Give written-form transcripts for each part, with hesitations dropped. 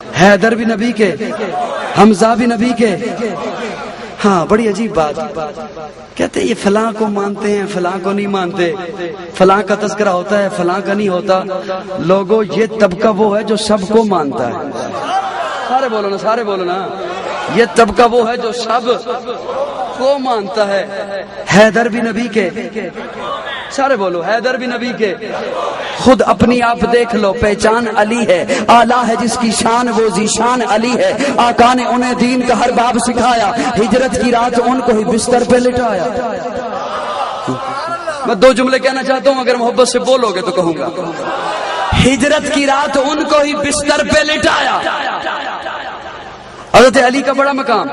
حیدر بھی نبی کے، حمزہ بھی نبی کے۔ ہاں بڑی عجیب بات، کہتے ہیں یہ فلاں کو مانتے ہیں، فلاں کو نہیں مانتے، فلاں کا تذکرہ ہوتا ہے، فلاں کا نہیں ہوتا۔ لوگوں یہ طبقہ وہ ہے جو سب کو مانتا ہے۔ سارے بولو نا، سارے بولو نا، یہ طبقہ وہ ہے جو سب کو مانتا ہے۔ حیدر بھی نبی کے، سارے بولو، حیدر بھی نبی کے۔ خود اپنی آپ دیکھ لو، پہچان علی ہے، آلہ ہے جس کی شان وہ ذیشان علی ہے۔ آقا نے انہیں دین کا ہر باب سکھایا، ہجرت کی رات ان کو ہی بستر پہ لٹایا۔ میں دو جملے کہنا چاہتا ہوں، اگر محبت سے بولو گے تو کہوں گا۔ ہجرت کی رات ان کو ہی بستر پہ لٹایا۔ حضرت علی کا بڑا مقام،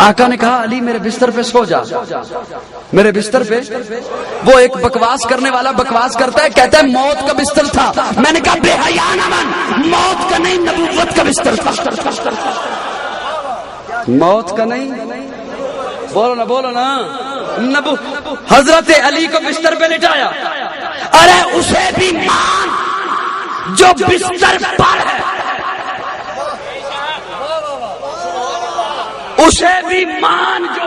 آقا نے کہا علی میرے بستر پہ سو جا، میرے بستر پہ۔ وہ ایک بکواس کرنے والا بکواس کرتا ہے، کہتا ہے موت کا بستر تھا۔ میں نے کہا بے حیا نہ بن، موت کا نہیں نبوت کا بستر تھا۔ موت کا نہیں، بولو نا بولو نا، حضرت علی کو بستر پہ لٹایا۔ ارے اسے بھی مان جو بستر پر ہے، اسے بھی مان جو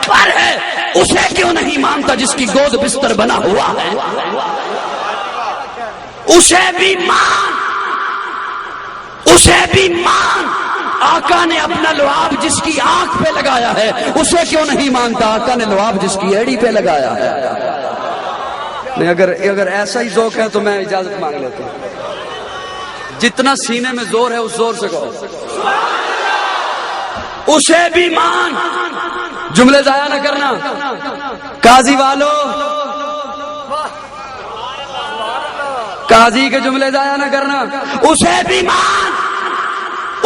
پر ہے، اسے کیوں نہیں مانتا جس کی گود بستر بنا ہوا ہے؟ اسے بھی مان، اسے بھی مان۔ آقا نے اپنا لعاب جس کی آنکھ پہ لگایا ہے، اسے کیوں نہیں مانتا؟ آقا نے لعاب جس کی ایڑی پہ لگایا ہے۔ نہیں، اگر ایسا ہی ذوق ہے تو میں اجازت مانگ لیتا ہوں۔ جتنا سینے میں زور ہے اس زور سے کہو، اسے بھی مان۔ جملے ضائع نہ کرنا، قاضی والو، قاضی کے جملے ضائع نہ کرنا۔ اسے بھی مان،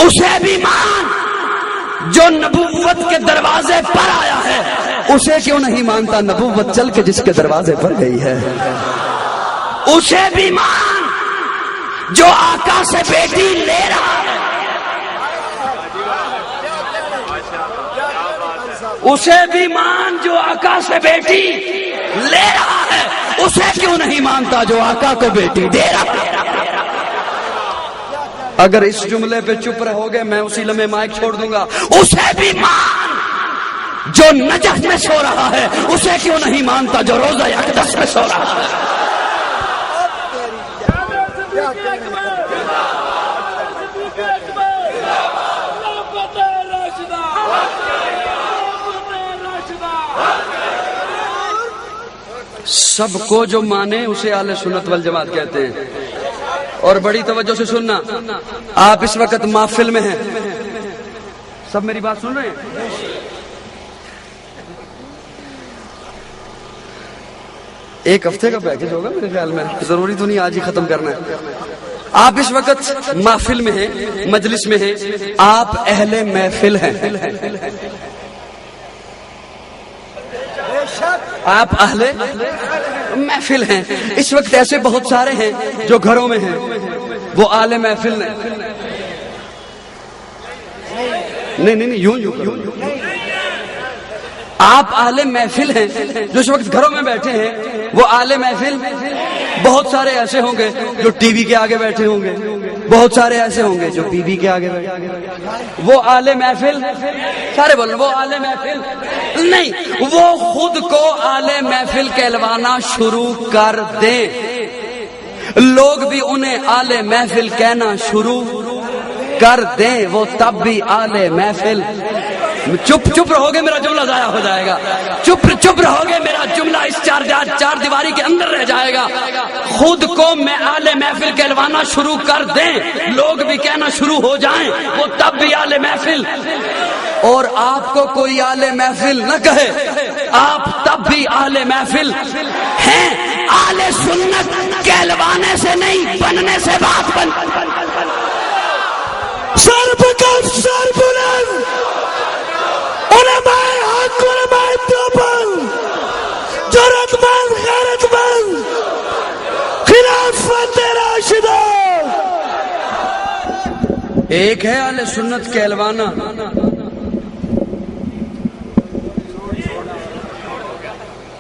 اسے بھی مان جو نبوت کے دروازے پر آیا ہے، اسے کیوں نہیں مانتا نبوت چل کے جس کے دروازے پر گئی ہے؟ اسے بھی مان جو آقا سے بیٹی لے رہا ہے، اسے بھی مان جو آقا سے بیٹی لے رہا ہے، اسے کیوں نہیں مانتا جو آقا کو بیٹی دے رہا ہے؟ اگر اس جملے پہ چپ رہو گے میں اسی لمحے مائک چھوڑ دوں گا۔ اسے بھی مان جو نجف میں سو رہا ہے، اسے کیوں نہیں مانتا جو روزہ اقدس میں سو رہا ہے؟ سب کو جو مانے اسے اہل سنت والجماعت کہتے ہیں۔ اور بڑی توجہ سے سننا، آپ اس وقت محفل میں ہیں، سب میری بات سن رہے ہیں؟ ایک ہفتے کا پیکج ہوگا میرے خیال میں، ضروری تو نہیں آج ہی ختم کرنا ہے۔ آپ اس وقت محفل میں ہیں، مجلس میں ہیں، آپ اہل محفل ہیں، آپ اہل محفل ہیں۔ اس وقت ایسے بہت سارے ہیں جو گھروں میں ہیں، وہ اہل محفل نہیں۔ نہیں یوں آپ اہل محفل ہیں جو اس وقت گھروں میں بیٹھے ہیں، وہ اہل محفل۔ بہت سارے ایسے ہوں گے جو ٹی وی کے آگے بیٹھے ہوں گے، بہت سارے ایسے ہوں گے جو ٹی وی کے آگے بیٹھے ہوں گے۔ وہ اہل محفل، سارے بولو وہ اہل محفل نہیں، وہ خود کو اہل محفل کہلوانا شروع کر دیں، لوگ بھی انہیں اہل محفل کہنا شروع کر دیں، وہ تب بھی اہل محفل۔ چپ رہو گے میرا جملہ ضائع ہو جائے گا، چپ رہو گے میرا جملہ اس چار دیواری کے اندر رہ جائے گا۔ خود کو میں اہل محفل کہلوانا شروع کر دیں، لوگ بھی کہنا شروع ہو جائیں، وہ تب بھی اہل محفل۔ اور آپ کو کوئی اہل محفل نہ کہے، آپ تب بھی اہل محفل ہیں۔ اہل سنت کہلوانے سے نہیں، بننے سے بات بن۔ سر پکڑ، سر بلند، علماء حق، علماء دیوبند، جرأت مند، غیرت مند، خلافت راشدہ۔ ایک ہے اہل سنت کہلوانا،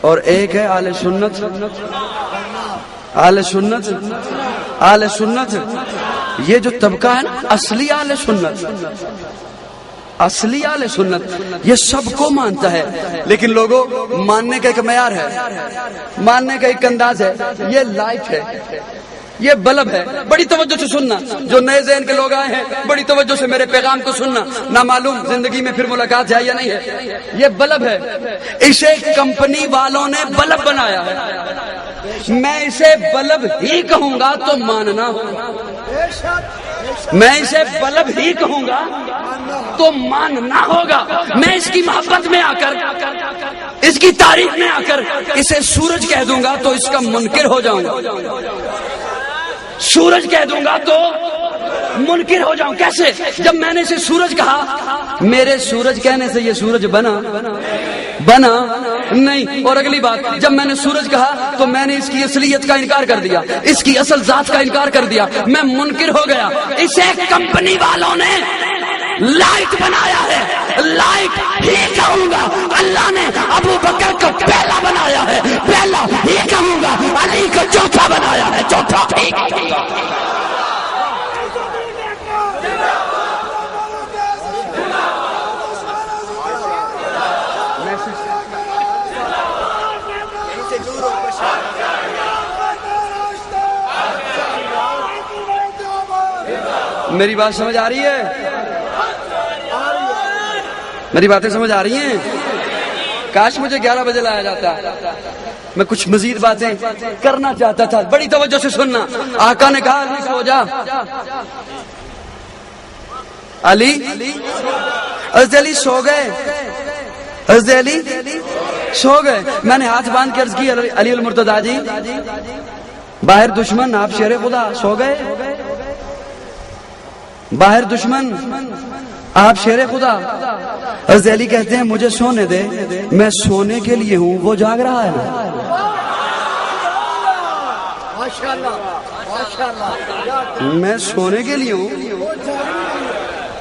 اور ایک ہے اہل سنت، اہل سنت، اہل سنت یہ جو طبقہ ہے نا اصلی اہل سنت، اصلی اہل سنت یہ سب کو مانتا ہے، لیکن لوگوں ماننے کا ایک معیار ہے، ماننے کا ایک انداز ہے، یہ لائٹ ہے، یہ بلب ہے، بڑی توجہ سے سننا، جو نئے ذہن کے لوگ آئے ہیں بڑی توجہ سے میرے پیغام کو سننا، نہ معلوم زندگی میں پھر ملاقات ہے یا نہیں ہے، یہ بلب ہے، اسے کمپنی والوں نے بلب بنایا ہے، میں اسے بلب ہی کہوں گا تو ماننا ہوگا، میں اسے بلب ہی کہوں گا تو ماننا ہوگا، میں اس کی محبت میں آ کر، اس کی تعریف میں آ کر اسے سورج کہہ دوں گا تو اس کا منکر ہو جاؤں گا، سورج کہہ دوں گا تو منکر ہو جاؤں، کیسے؟ جب میں نے اسے سورج کہا، میرے سورج کہنے سے یہ سورج بنا نہیں، اور اگلی بات، جب میں نے سورج کہا تو میں نے اس کی اصلیت کا انکار کر دیا، اس کی اصل ذات کا انکار کر دیا، میں منکر ہو گیا، اسے کمپنی والوں نے لائٹ بنایا ہے، لائٹ ہی کہوں گا، اللہ نے ابو بکر کو پہلا بنایا ہے، پہلا ہی کہوں گا، علی کو چوتھا بنایا ہے، چوتھا ہی کہوں گا۔ میری بات سمجھ آ رہی ہے؟ میری باتیں سمجھ آ رہی ہیں؟ کاش مجھے 11 بجے لایا جاتا، میں کچھ مزید باتیں کرنا چاہتا تھا، بڑی توجہ سے سننا۔ آقا نے کہا علی سو جا، علی، حضرت علی سو گئے، حضرت علی سو گئے، میں نے ہاتھ باندھ کے عرض کی علی المرتضیٰ جی باہر دشمن، آپ شیر خدا سو گئے، باہر دشمن آپ شیر خدا۔ حضرت علی کہتے ہیں مجھے سونے دے، میں سونے کے لیے ہوں، وہ جاگ رہا ہے نا، میں سونے کے لیے ہوں،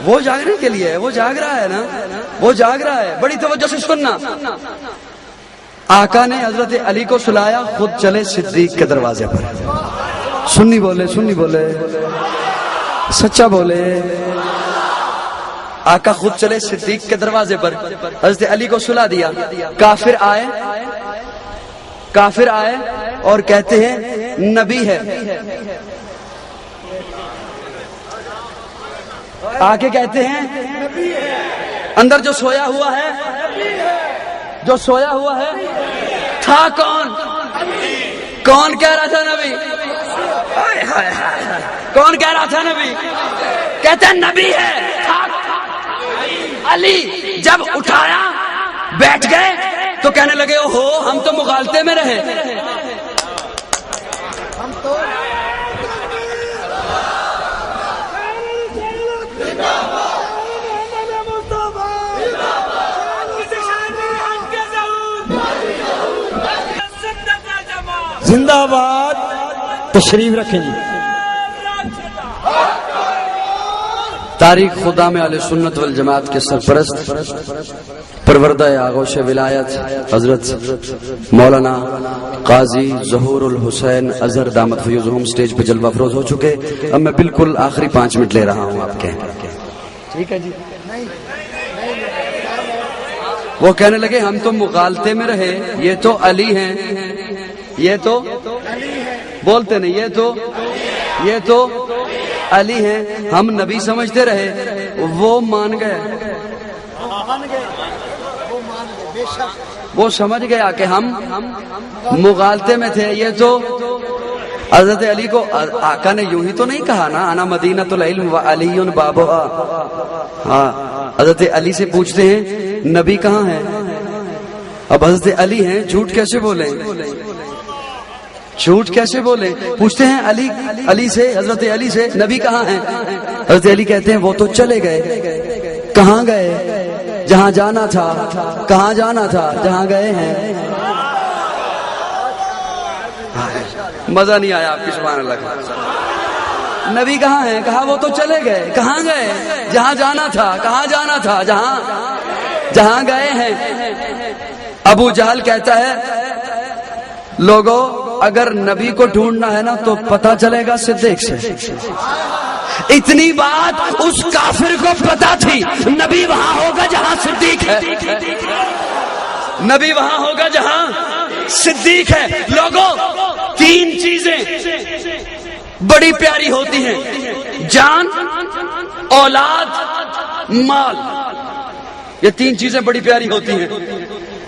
وہ جاگنے کے لیے ہے، وہ جاگ رہا ہے نا، وہ جاگ رہا ہے، بڑی توجہ سے سننا۔ آقا نے حضرت علی کو سلایا، خود چلے صدیق کے دروازے پر، سنی بولے، سنی بولے، سچا بولے، آقا خود چلے صدیق کے دروازے پر، حضرت علی کو سلا دیا، کافر آئے اور کہتے ہیں نبی ہے، آگے کہتے ہیں اندر جو سویا ہوا ہے، جو سویا ہوا ہے تھا کون کہہ رہا تھا نبی؟ کون کہہ رہا تھا نبی؟ کہتے ہیں نبی ہے، علی جب اٹھایا بیٹھ گئے تو کہنے لگے اوہو ہم تو مغالطے میں رہے، زندہ باد، تشریف رکھیں جی۔ تاریخ خدا میں اہل سنت والجماعت کے سرپرست پروردہ آغوش ولایت حضرت مولانا قاضی ظہور الحسین اظہر دامت فیوزہم سٹیج پہ جلوہ افروز ہو چکے، اب میں بالکل آخری 5 منٹ لے رہا ہوں آپ کے، ٹھیک ہے جی؟ وہ کہنے لگے ہم تو مغالطے میں رہے، یہ تو علی ہیں، یہ تو بولتے نہیں، یہ تو علی ہیں، ہم نبی سمجھتے رہے، وہ مان گئے، وہ سمجھ گیا کہ ہم مغالطے میں تھے، یہ تو حضرت علی کو آقا نے یوں ہی تو نہیں کہا نا، انا مدینۃ العلم و علی بابھا، ہاں حضرت علی سے پوچھتے ہیں نبی کہاں ہے؟ اب حضرت علی ہیں، جھوٹ کیسے بولیں، جھوٹ کیسے بولیں؟ پوچھتے ہیں علی سے، حضرت علی سے نبی کہاں ہیں؟ حضرت علی کہتے ہیں وہ تو چلے گئے، کہاں گئے؟ جہاں جانا تھا، کہاں جانا تھا؟ جہاں گئے ہیں۔ مزہ نہیں آیا آپ کی، سبحان اللہ۔ نبی کہاں ہیں؟ کہا وہ تو چلے گئے، کہاں گئے؟ جہاں جانا تھا، کہاں جانا تھا؟ جہاں گئے ہیں۔ ابو جہل کہتا ہے لوگوں اگر نبی کو ڈھونڈنا ہے نا تو پتہ چلے گا صدیق سے، اتنی بات اس کافر کو پتا تھی، نبی وہاں ہوگا جہاں صدیق ہے، نبی وہاں ہوگا جہاں صدیق ہے۔ لوگوں، تین چیزیں بڑی پیاری ہوتی ہیں، جان، اولاد، مال، یہ تین چیزیں بڑی پیاری ہوتی ہیں۔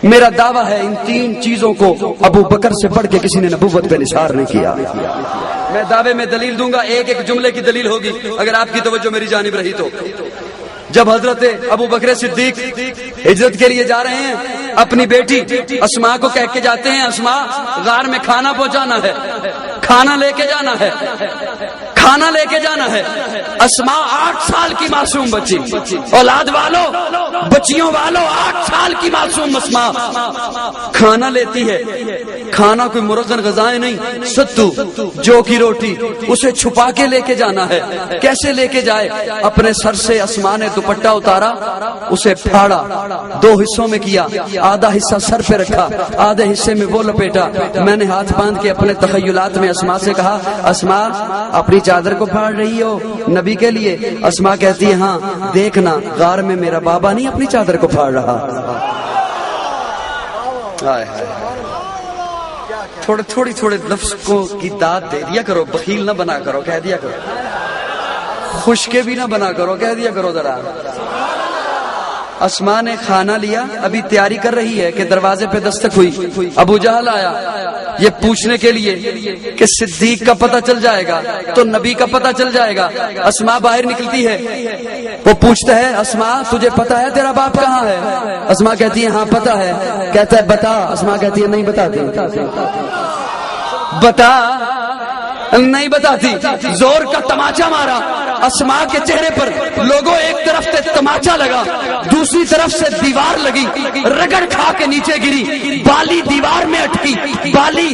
میرا دعویٰ ہے ان تین چیزوں کو ابو بکر سے بڑھ کے کسی نے نبوت پہ نثار نہیں کیا۔ میں دعوے میں دلیل دوں گا، ایک ایک جملے کی دلیل ہوگی اگر آپ کی توجہ میری جانب رہی تو۔ جب حضرت ابو بکر صدیق ہجرت کے لیے جا رہے ہیں، اپنی بیٹی اسماء کو کہہ کے جاتے ہیں، اسماء غار میں کھانا پہنچانا ہے، کھانا لے کے جانا ہے، کھانا لے کے جانا ہے۔ اسماء 8 سال کی معصوم بچی، اولاد والوں، بچیوں والوں، 8 سال کی معصوم اسماء کھانا لیتی ہے۔ کھانا کوئی مرغن غذائیں نہیں، ستو جو کی روٹی، اسے چھپا کے لے کے جانا ہے۔ کیسے لے کے جائے؟ اپنے سر سے اسماء نے دوپٹہ اتارا، اسے پھاڑا، 2 حصوں میں کیا، آدھا حصہ سر پہ رکھا، آدھے حصے میں وہ لپیٹا۔ میں نے ہاتھ باندھ کے اپنے تخیلات میں اسماء سے کہا، اسماء اپنی چادر کو پھاڑ رہی ہو نبی کے لیے؟ اسماء کہتی ہے، ہاں دیکھنا غار میں میرا بابا نہیں اپنی چادر کو پھاڑ رہا۔ تھوڑے لفظ کو کی داد دے دیا کرو، بخیل نہ بنا کرو، کہہ دیا کرو، خشکے بھی نہ بنا کرو، کہہ دیا کرو ذرا۔ اسماء نے کھانا لیا، ابھی تیاری کر رہی ہے کہ دروازے پہ دستک ہوئی، ابو جہل آیا یہ پوچھنے کے لیے کہ صدیق کا پتہ چل جائے گا تو نبی کا پتہ چل جائے گا۔ اسماء باہر نکلتی ہے، وہ پوچھتا ہے، اسماء تجھے پتہ ہے تیرا باپ کہاں ہے؟ اسماء کہتی ہے، ہاں پتہ ہے۔ کہتا ہے بتا، اسماء کہتی ہے نہیں بتاتی، بتا نہیں بتاتی۔ زور کا تماچا مارا اسماء کے چہرے پر، لوگوں ایک طرف سے تماچا لگا، دوسری طرف سے دیوار لگی، رگڑ کھا کے نیچے گری، بالی دیوار میں اٹکی، بالی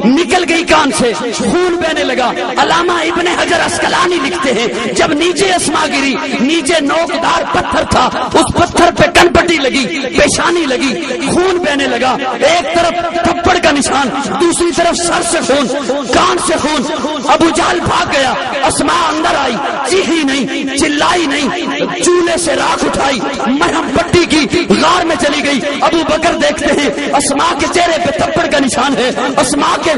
نکل گئی کان سے، خون بہنے لگا۔ علامہ ابن حجر عسقلانی لکھتے ہیں جب نیچے اسماء گری، نیچے نوکدار پتھر تھا، اس پتھر پہ کن پٹی لگی، پیشانی لگی، خون بہنے لگا، ایک طرف تھپڑ کا نشان، دوسری طرف سر سے خون، کان سے خون۔ ابو جہل بھاگ گیا، اسماء اندر آئی، چیخی نہیں، چلائی نہیں، چولہے سے راکھ اٹھائی، مرہم پٹی کی، غار میں چلی گئی۔ ابو بکر دیکھتے ہیں اسماء کے چہرے پہ تھپڑ کا نشان ہے، اسماء کے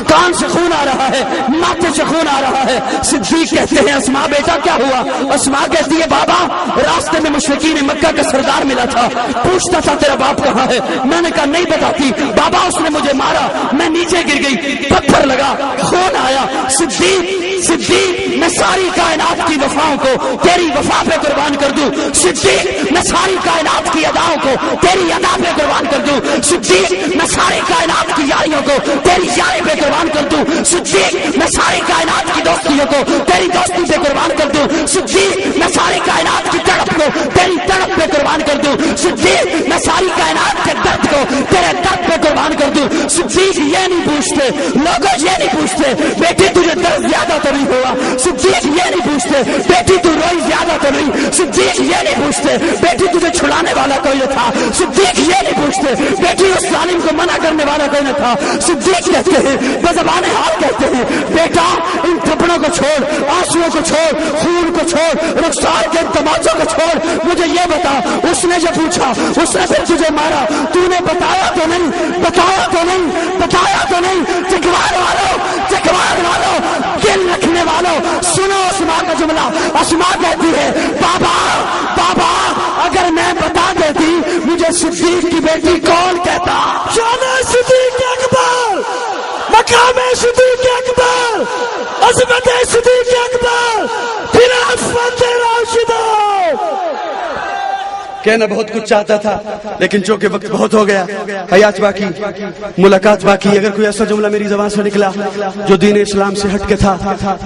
کان سے خون آ رہا ہے، ماتھے سے خون آ رہا ہے۔ صدیق کہتے ہیں، اسماء بیٹا کیا ہوا؟ اسماء کہتی ہے، بابا راستے میں مشرکین مکہ کا سردار ملا تھا، پوچھتا تھا تیرا باپ کہاں ہے، میں نے کہا نہیں بتاتی، بابا اس نے مجھے مارا، میں نیچے گر گئی، پتھر لگا، خون آیا۔ صدیق میں ساری کائنات کی وفاؤں کو تیری وفا پہ قربان کر دوں، صدیق میں ساری کائنات کی اداؤں کو تیری ادا پہ قربان کر دوں، صدیق میں ساری کائنات کی یاریوں کو تیری یاری پہ قربان کر دوں، صدیق میں ساری کائنات کی دوستیوں کو تیری دوستی پہ قربان کر دوں، صدیق میں ساری کائنات کی تڑپ کو تیری تڑپ پہ قربان کر دوں، صدیق میں ساری کائنات کے درد کو تیرے درد پہ قربان کر دوں۔ صدیق یہ نہیں پوچھتے لوگوں، یہ نہیں پوچھتے بیٹی تجھے درد زیادہ تو نہیں ہوا، صدیق یہ نہیں پوچھتے بیٹی تو روئی زیادہ تو نہیں، صدیق یہ نہیں پوچھتے بیٹی تجھے چھڑانے والا کوئی نہ تھا، صدیق یہ نہیں پوچھتے بیٹی اس ظالم کو منع کرنے والا کوئی نہ تھا۔ صدیق کہتے ہیں، بزبان حال کہتے ہیں، بیٹا ان تھپڑوں کو چھوڑ، آنسوؤں کو چھوڑ، خون کو چھوڑ، رخسار کے تماچوں کو چھوڑ، مجھے یہ بتا اس نے جو پوچھا اس نے پھر تجھے مارا، تو نے بتایا تو نہیں، بتایا تو نہیں، بتایا تو نہیں۔ چکوان والوں، دل رکھنے والوں، سنو اسماء کا جملہ۔ اسماء کہتی ہے، بابا اگر میں بتا دیتی مجھے صدیق کی بیٹی کون کہتا؟ شان صدیق اکبر، مقام صدیق اکبر، عظمت صدیق اکبر، پھر عصمت راشدہ۔ کہنا بہت کچھ چاہتا تھا لیکن چونکہ وقت بہت ہو گیا، حیات باقی، ملاقات باقی۔ اگر کوئی ایسا جملہ میری زبان سے نکلا جو دین اسلام سے ہٹ کے تھا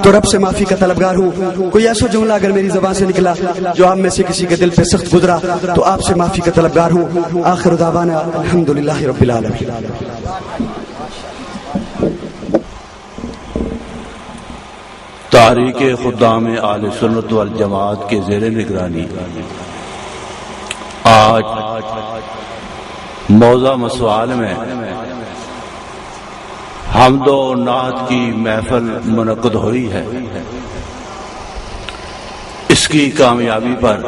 تو رب سے معافی کا طلبگار ہوں۔ کوئی ایسا جملہ اگر میری زبان سے نکلا جو آپ میں سے کسی کے دل پہ سخت گزرا تو آپ سے معافی کا طلبگار ہوں۔ آخر دعوانا الحمدللہ رب العالمین۔ تحریک خدام اہل سنت والجماعت کے زیر نگرانی آج موضع مسوال میں حمد و نعت کی محفل منعقد ہوئی ہے۔ کی کامیابی پر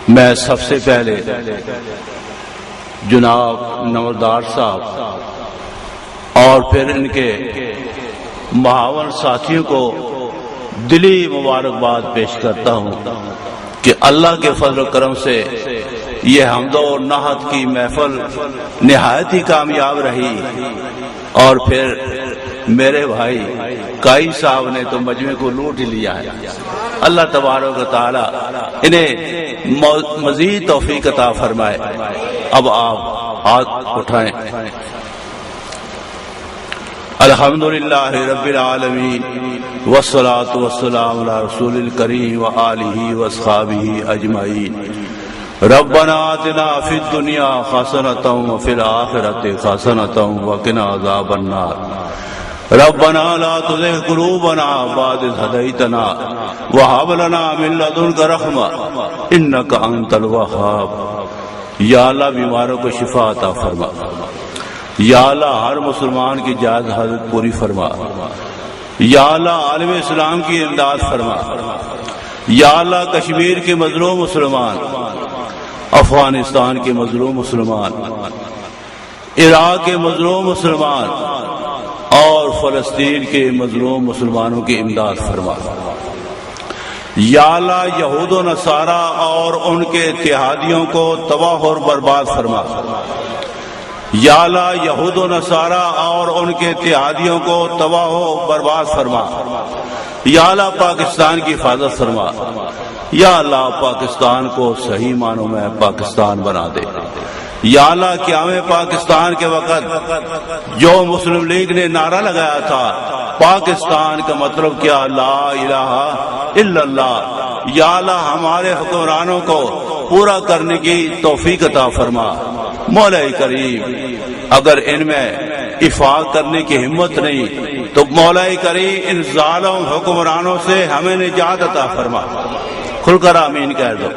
میں سب سے پہلے جناب نمبردار صاحب اور پھر ان کے معاون ساتھیوں کو دلی مبارکباد پیش کرتا ہوں کہ اللہ کے فضل و کرم سے یہ حمد و نعت کی محفل نہایت ہی کامیاب رہی، اور پھر میرے بھائی کائی صاحب نے تو مجمع کو لوٹ ہی لیا ہے۔ اللہ تبارک و تعالی انہیں مزید توفیق عطا فرمائے۔ اب آپ ہاتھ اٹھائیں۔ الحمدللہ رب العالمین والصلاة والسلام علی رسول الکریم وآلہ واصحابہ اجمعین۔ ربنا آتنا فی الدنیا حسنۃ وفی الآخرۃ حسنۃ وقنا عذاب النار۔ ربنا لا تزغ قلوبنا بعد إذ هديتنا وهب لنا من لدنك رحمة إنك أنت الوهاب۔ یا اللہ بیماروں کو شفا عطا فرما، یا اللہ ہر مسلمان کی جائز حاجت پوری فرما، یا اللہ عالم اسلام کی امداد فرما، یا اللہ کشمیر کے مظلوم مسلمان، افغانستان کے مظلوم مسلمان، عراق کے مظلوم مسلمان اور فلسطین کے مظلوم مسلمانوں کی امداد فرما۔ یا اللہ یہود و نصارہ اور ان کے اتحادیوں کو تباہ اور برباد فرما۔ یا اللہ یہود و نصارہ اور ان کے اتحادیوں کو تباہ و برباد فرما۔ یا اللہ پاکستان کی حفاظت فرما۔ یا اللہ پاکستان کو صحیح معنوں میں پاکستان بنا دے۔ یا اللہ قیام پاکستان کے وقت جو مسلم لیگ نے نعرہ لگایا تھا پاکستان کا مطلب کیا، لا الہ الا اللہ، یا اللہ ہمارے حکمرانوں کو پورا کرنے کی توفیق عطا فرما۔ مولا کریم اگر ان میں افاق کرنے کی ہمت نہیں تو مولا کریم ان ظالم حکمرانوں سے ہمیں نجات عطا فرما۔ کھل کر آمین کہہ دو۔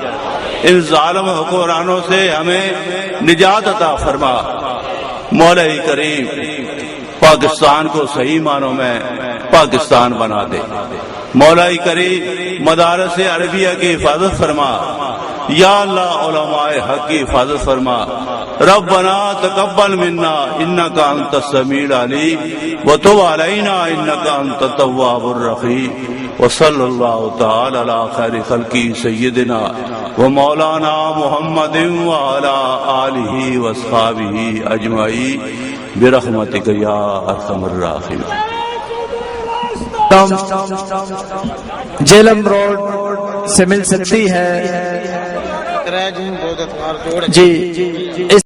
ان ظالم حکمرانوں سے ہمیں نجات عطا فرما۔ مولا کریم پاکستان کو صحیح معنوں میں پاکستان بنا دے۔ مولا کریم مدارس عربیہ کی حفاظت فرما۔ یا اللہ علماء حق کی حفاظت فرما۔ ربنا تقبل منا انک انت السمیع العلیم وتب علینا انک انت التواب الرحیم۔ وصلی اللہ تعالی علی خیر خلقہ سیدنا ومولانا محمد وعلی آلہ واصحابہ اجمعین برحمتک یا ارحم الراحمین۔ جیلم روڈ سے مل سکتی ہے جی۔